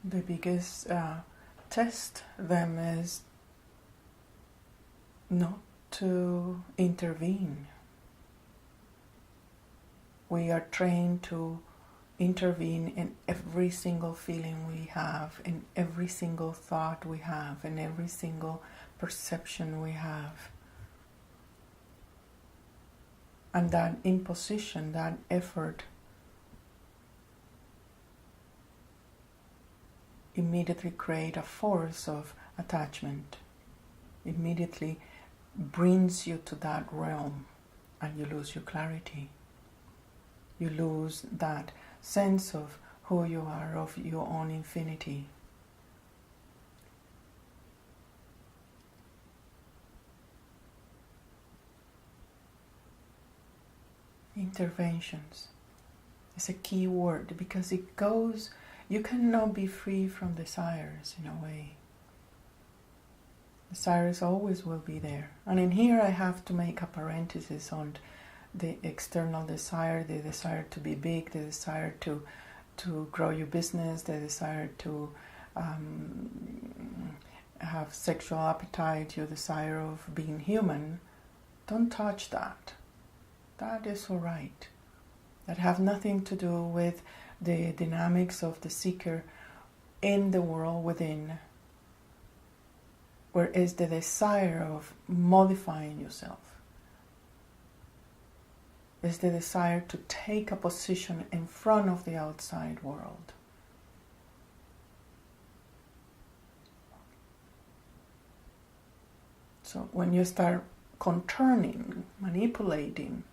The biggest test them is not to intervene. We are trained to intervene in every single feeling we have, in every single thought we have, in every single perception we have. And that imposition, that effort, immediately create a force of attachment, immediately brings you to that realm, and you lose your clarity. You lose that sense of who you are, of your own infinity. Interventions is a key word because it goes, you cannot be free from desires in a way. Desires always will be there. And in here I have to make a parenthesis on the external desire, the desire to be big, the desire to grow your business, the desire to have sexual appetite, your desire of being human. Don't touch that. That is all right. That have nothing to do with the dynamics of the seeker in the world within, where is the desire of modifying yourself. Is the desire to take a position in front of the outside world. So when you start conturning, manipulating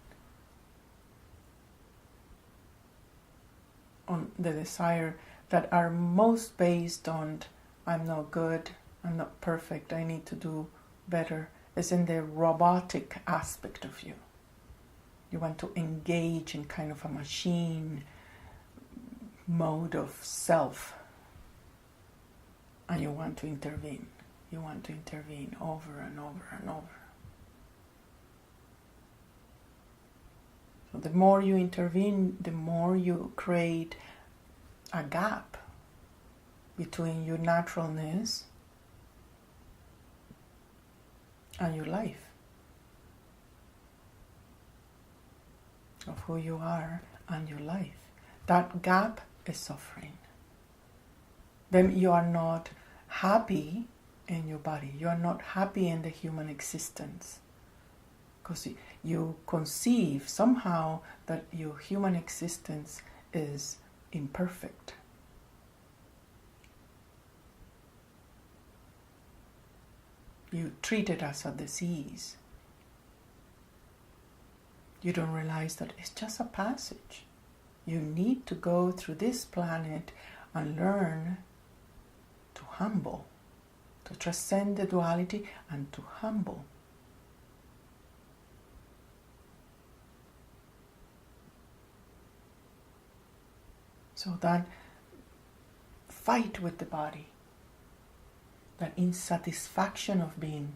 on the desire that are most based on I'm not good, I'm not perfect, I need to do better, is in the robotic aspect of you. You want to engage in kind of a machine mode of self, and you want to intervene. You want to intervene over and over and over. So the more you intervene, the more you create a gap between your naturalness and your life, of who you are and your life. That gap is suffering. Then you are not happy in your body. You are not happy in the human existence. Because you conceive somehow that your human existence is imperfect. You treat it as a disease. You don't realize that it's just a passage. You need to go through this planet and learn to humble, to transcend the duality and to humble. So that fight with the body, that insatisfaction of being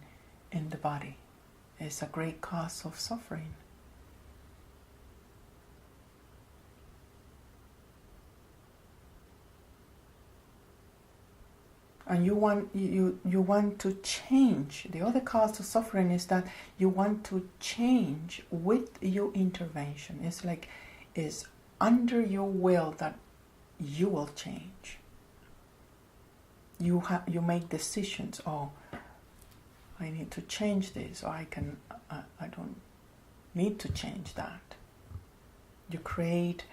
in the body, is a great cause of suffering. And you want to change. The other cause of suffering is that you want to change with your intervention. It's like it's under your will that you will change. You make decisions. Oh, I need to change this, or I don't need to change that. You create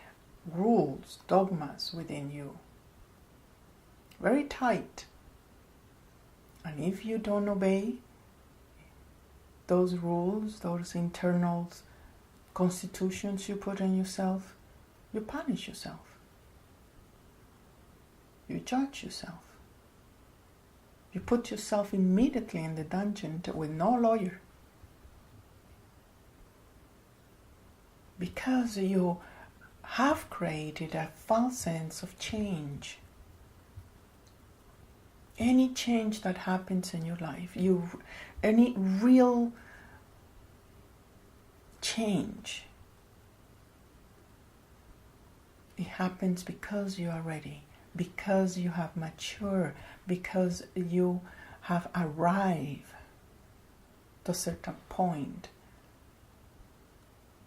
rules, dogmas within you, very tight. And if you don't obey those rules, those internal constitutions you put on yourself, you punish yourself. You judge yourself. You put yourself immediately in the dungeon with no lawyer. Because you have created a false sense of change. Any change that happens in your life, any real change, it happens because you are ready. because you have matured, because you have arrived to a certain point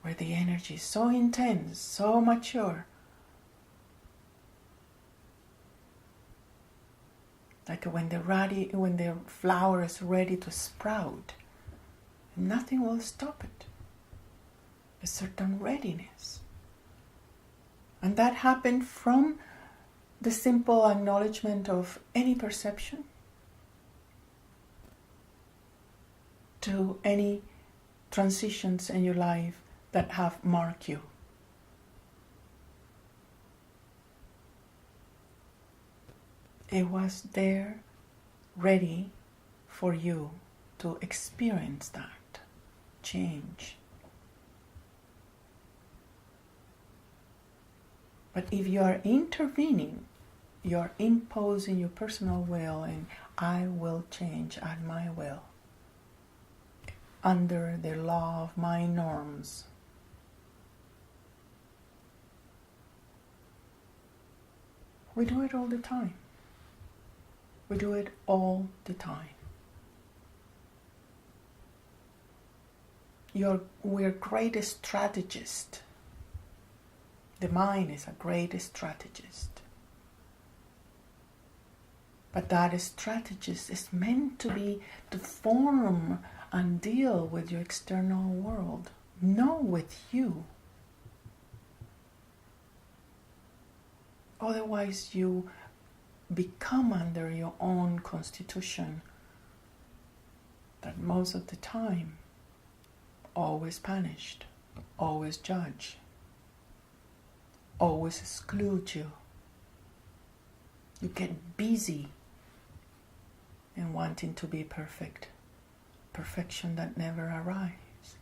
where the energy is so intense, so mature, like when the flower is ready to sprout, nothing will stop it. A certain readiness. And that happened from the simple acknowledgement of any perception to any transitions in your life that have marked you. It was there, ready for you to experience that change. But if you are intervening, you are imposing your personal will, and I will change at my will, under the law of my norms. We do it all the time. We do it all the time. We're great strategists. The mind is a great strategist. But that strategist is meant to form and deal with your external world, not with you. Otherwise you become under your own constitution that most of the time always punished, always judge, always exclude you. You get busy in wanting to be perfect, perfection that never arrives.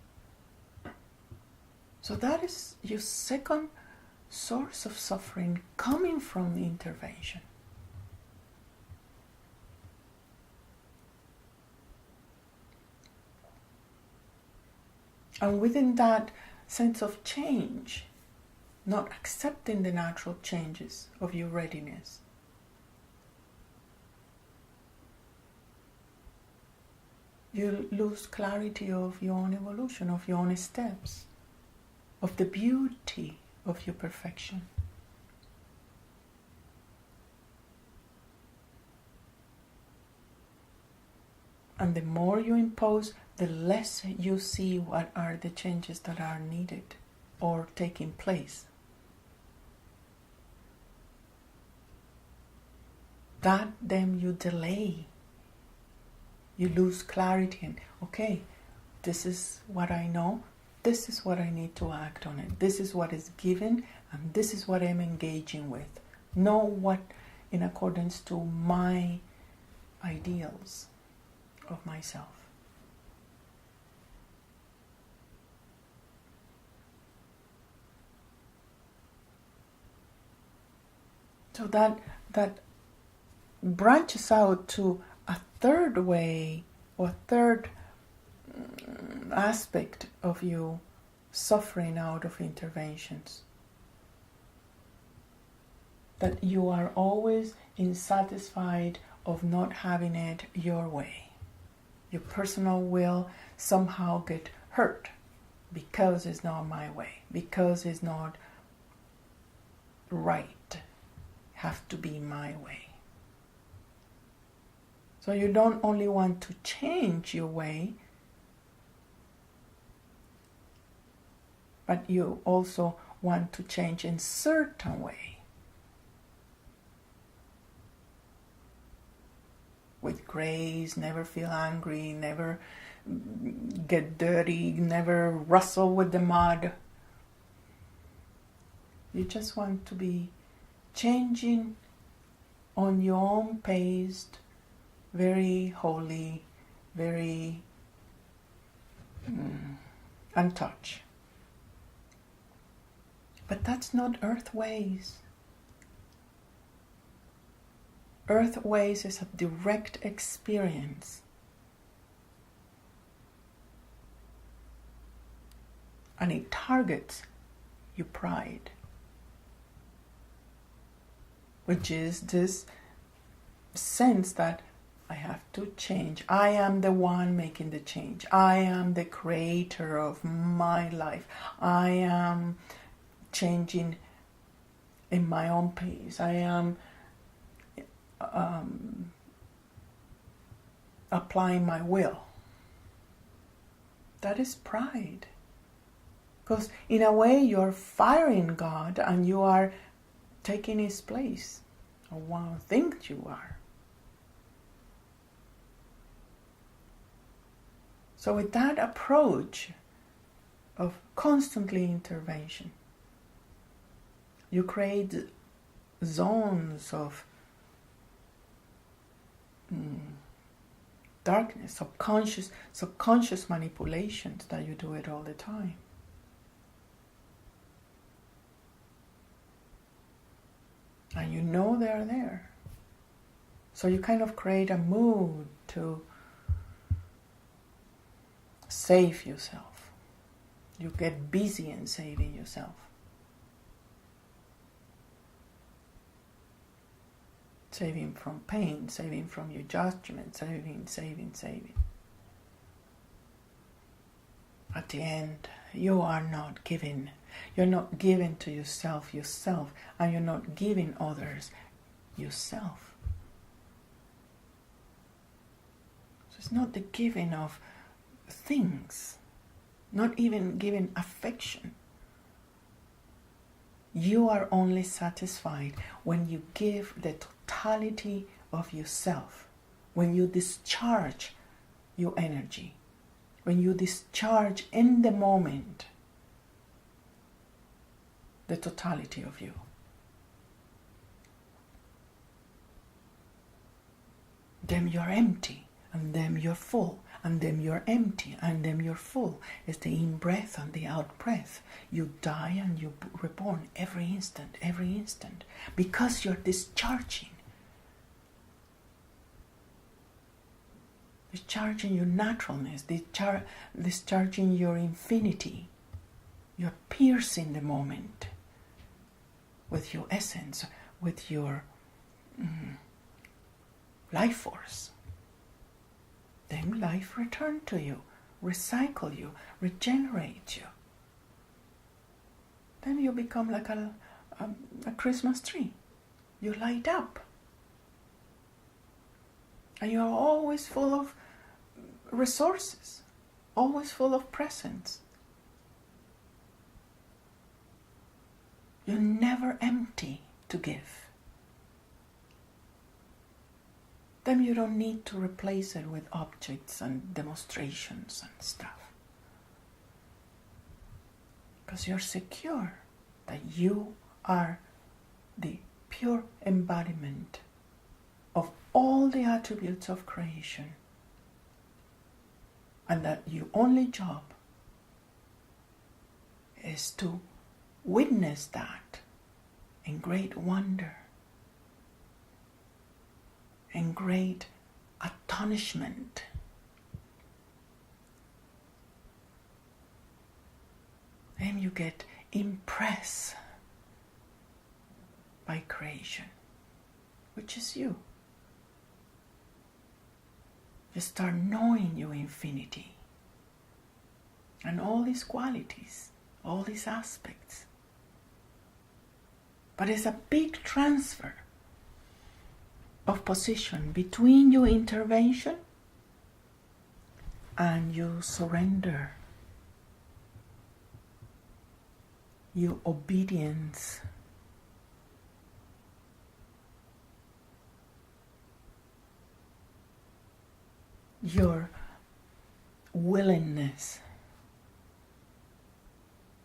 So that is your second source of suffering, coming from the intervention. And within that sense of change, not accepting the natural changes of your readiness, you lose clarity of your own evolution, of your own steps, of the beauty of your perfection. And the more you impose, the less you see what are the changes that are needed or taking place. That then you delay. You lose clarity and, okay, this is what I know, this is what I need to act on it, this is what is given, and this is what I'm engaging with. Know what in accordance to my ideals of myself. So that branches out to a third way or third aspect of you suffering out of interventions. That you are always insatisfied of not having it your way. Your personal will somehow get hurt because it's not my way, because it's not right. Have to be my way. So you don't only want to change your way, but you also want to change in certain way. With grace, never feel angry, never get dirty, never wrestle with the mud. You just want to be changing on your own pace, very holy, very untouched. But that's not earth ways. Earth ways is a direct experience. And it targets your pride. which is this sense that I have to change. I am the one making the change. I am the creator of my life. I am changing in my own pace. I am applying my will. That is pride. Because in a way you're firing God and you are taking His place. Or one thinks you are. So with that approach of constantly intervention, you create zones of darkness, subconscious manipulations that you do it all the time. And you know they're there. So you kind of create a mood to save yourself. You get busy in saving yourself. Saving from pain, saving from your judgment, saving. At the end, you are not giving. You're not giving to yourself, and you're not giving others yourself. So it's not the giving of things, not even giving affection. You are only satisfied when you give the totality of yourself, when you discharge your energy, when you discharge in the moment the totality of you. Then you're empty, and then you're full, and then you're empty, and then you're full. It's the in-breath and the out-breath. You die and you reborn every instant, because you're discharging your naturalness, discharging your infinity. You're piercing the moment with your essence, with your life force. Then life returns to you, recycle you, regenerate you. Then you become like a Christmas tree. You light up. And you're always full of resources, always full of presents. You're never empty to give. Then you don't need to replace it with objects and demonstrations and stuff. Because you're secure that you are the pure embodiment of all the attributes of creation, and that your only job is to witness that in great wonder, in great astonishment. Then you get impressed by creation, which is you. You start knowing your infinity and all these qualities, all these aspects. But it's a big transfer of position between your intervention and your surrender, your obedience. Your willingness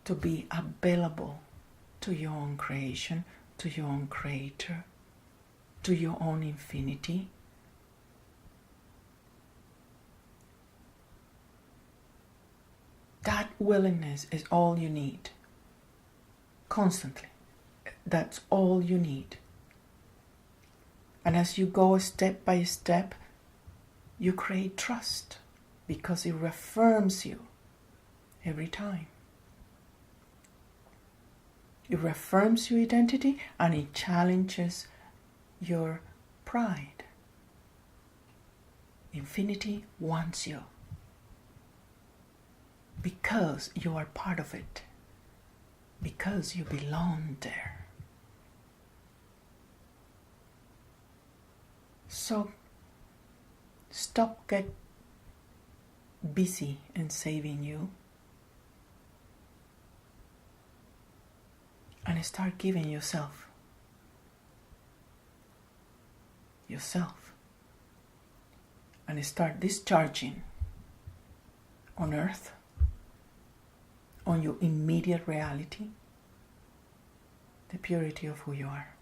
to be available to your own creation, to your own creator, to your own infinity. That willingness is all you need. Constantly. That's all you need. And as you go step by step, you create trust, because it reaffirms you every time. It reaffirms your identity and it challenges your pride. Infinity wants you because you are part of it, because you belong there. So stop get busy in saving you and start giving yourself and start discharging on earth, on your immediate reality, the purity of who you are.